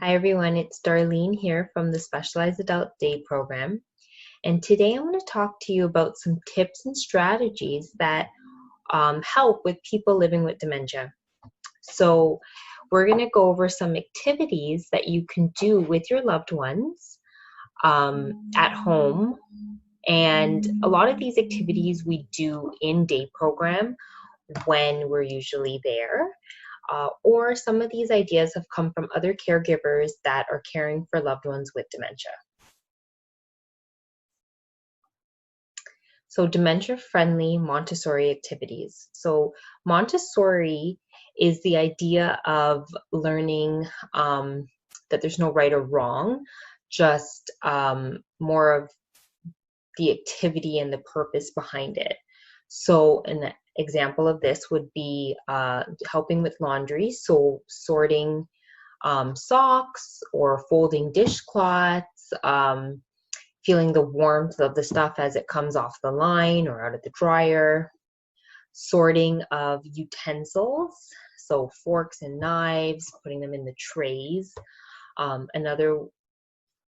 Hi everyone, it's Darlene here from the Specialized Adult Day program. And today I'm going to talk to you about some tips and strategies that help with people living with dementia. So we're going to go over some activities that you can do with your loved ones at home. And a lot of these activities we do in day program when we're usually there. Or some of these ideas have come from other caregivers that are caring for loved ones with dementia. So dementia-friendly Montessori activities. So Montessori is the idea of learning that there's no right or wrong, just more of the activity and the purpose behind it. So an example of this would be helping with laundry, so sorting socks or folding dishcloths, feeling the warmth of the stuff as it comes off the line or out of the dryer, sorting of utensils, so forks and knives, putting them in the trays. Another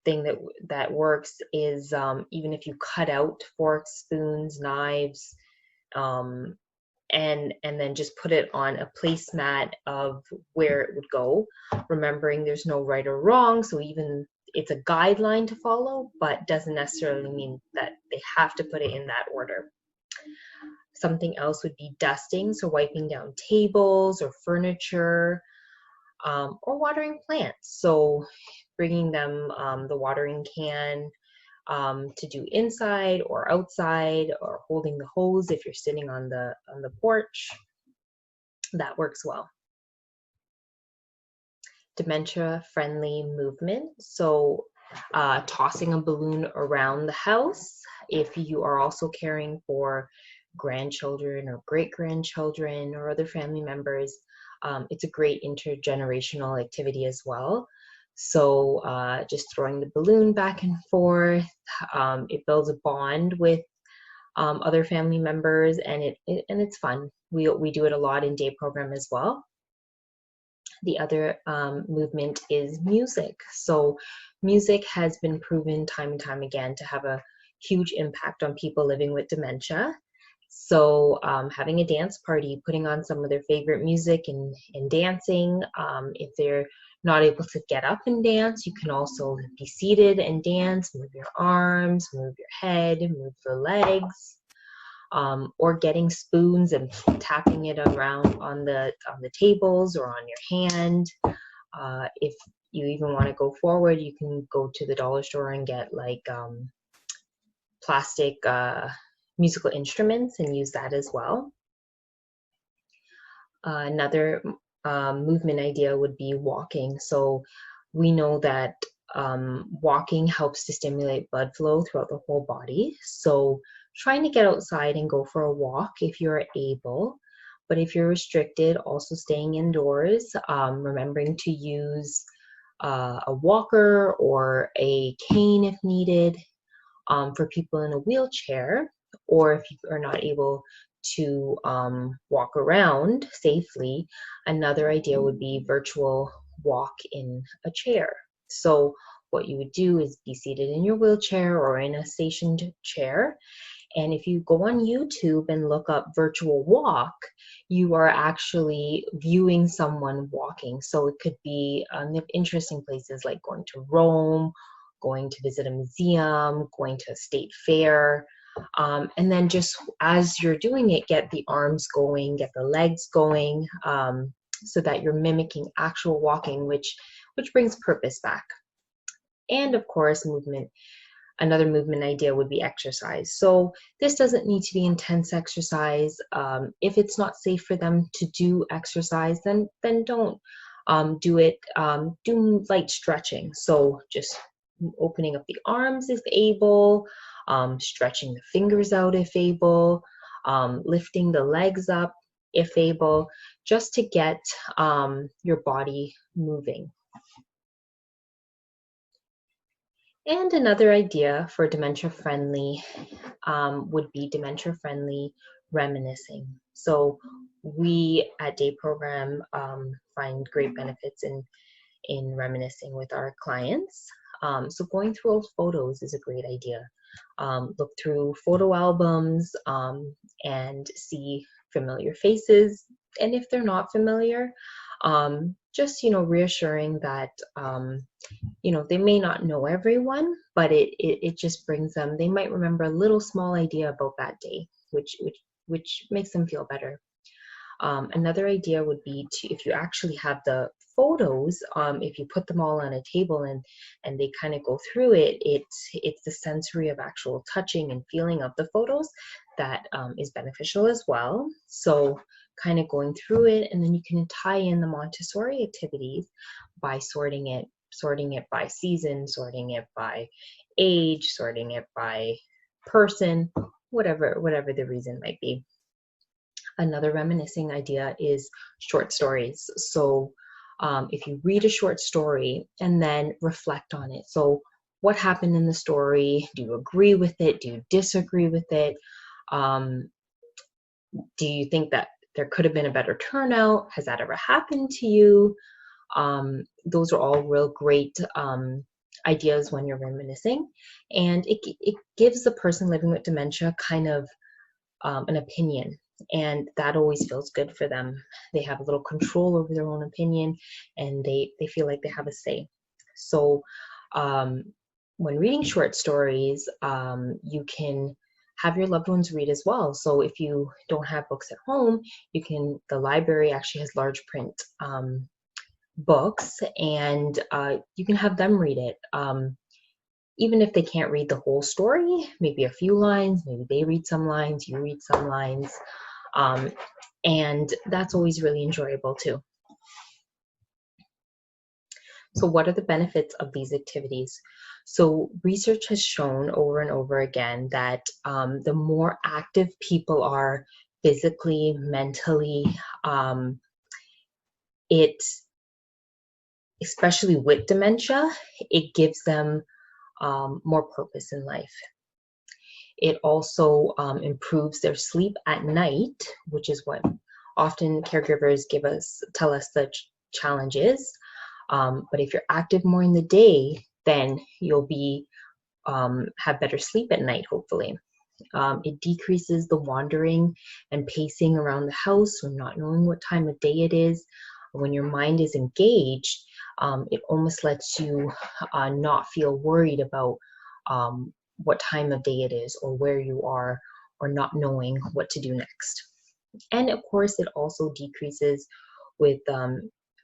thing that works is even if you cut out forks, spoons, knives, and then just put it on a placemat of where it would go, remembering there's no right or wrong. So even it's a guideline to follow, but doesn't necessarily mean that they have to put it in that order. Something else would be dusting, so wiping down tables or furniture, or watering plants. So bringing them the watering can to do inside or outside, or holding the hose if you're sitting on the porch. That works well. Dementia-friendly movement. So tossing a balloon around the house. If you are also caring for grandchildren or great-grandchildren or other family members, it's a great intergenerational activity as well. So just throwing the balloon back and forth, it builds a bond with other family members, and it's fun. We do it a lot in day program as well. The other movement is music. So music has been proven time and time again to have a huge impact on people living with dementia. So having a dance party, putting on some of their favorite music and dancing. If they're not able to get up and dance, you can also be seated and dance, move your arms, move your head, move the legs. Or getting spoons and tapping it around on the tables or on your hand. If you even want to go forward, you can go to the dollar store and get like plastic musical instruments and use that as well. Another movement idea would be walking. So we know that walking helps to stimulate blood flow throughout the whole body. So trying to get outside and go for a walk if you're able. But if you're restricted, also staying indoors, remembering to use a walker or a cane if needed, for people in a wheelchair, or if you are not able to walk around safely. Another idea would be virtual walk in a chair. So what you would do is be seated in your wheelchair or in a stationed chair. And if you go on YouTube and look up virtual walk, you are actually viewing someone walking. So it could be interesting places like going to Rome, going to visit a museum, going to a state fair. And then just as you're doing it, get the arms going, get the legs going, so that you're mimicking actual walking, which brings purpose back. And of course, movement. Another movement idea would be exercise. So this doesn't need to be intense exercise. If it's not safe for them to do exercise, then don't do it. Do light stretching. So just opening up the arms if able, stretching the fingers out if able, lifting the legs up if able, just to get your body moving. And another idea for dementia-friendly would be dementia-friendly reminiscing. So we at Day Program find great benefits in in reminiscing with our clients. So going through old photos is a great idea. Look through photo albums and see familiar faces. And if they're not familiar, just, reassuring that, they may not know everyone, but it just brings them, they might remember a little small idea about that day, which makes them feel better. Another idea would be to, if you actually have the photos, if you put them all on a table and they kind of go through it, it's the sensory of actual touching and feeling of the photos that is beneficial as well. So kind of going through it, and then you can tie in the Montessori activities by sorting it by season, sorting it by age, sorting it by person, whatever the reason might be. Another reminiscing idea is short stories. So if you read a short story and then reflect on it. So what happened in the story? Do you agree with it? Do you disagree with it? Do you think that there could have been a better turnout? Has that ever happened to you? Those are all real great ideas when you're reminiscing. And it gives the person living with dementia kind of an opinion. And that always feels good for them. They have a little control over their own opinion, and they feel like they have a say. So when reading short stories, you can have your loved ones read as well. So if you don't have books at home, the library actually has large print books, and you can have them read it. Even if they can't read the whole story, maybe a few lines, maybe they read some lines, you read some lines. And that's always really enjoyable too. So what are the benefits of these activities? So research has shown over and over again that the more active people are physically, mentally, especially with dementia, it gives them more purpose in life. It also improves their sleep at night, which is what often caregivers tell us the challenge is. But if you're active more in the day, then you'll have better sleep at night, hopefully. It decreases the wandering and pacing around the house or not knowing what time of day it is. When your mind is engaged, it almost lets you not feel worried about what time of day it is or where you are, or not knowing what to do next. And of course, it also decreases with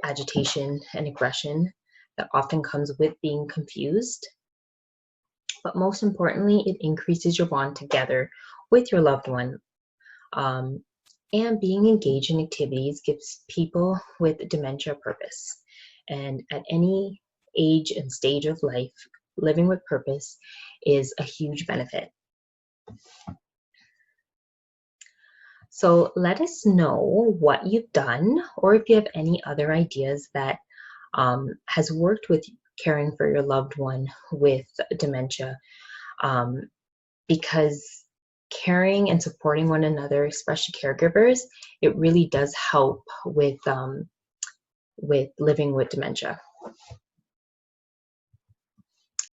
agitation and aggression that often comes with being confused. But most importantly, it increases your bond together with your loved one. And being engaged in activities gives people with dementia purpose. And at any age and stage of life, living with purpose is a huge benefit. So let us know what you've done, or if you have any other ideas that has worked with caring for your loved one with dementia, because caring and supporting one another, especially caregivers, it really does help with living with dementia.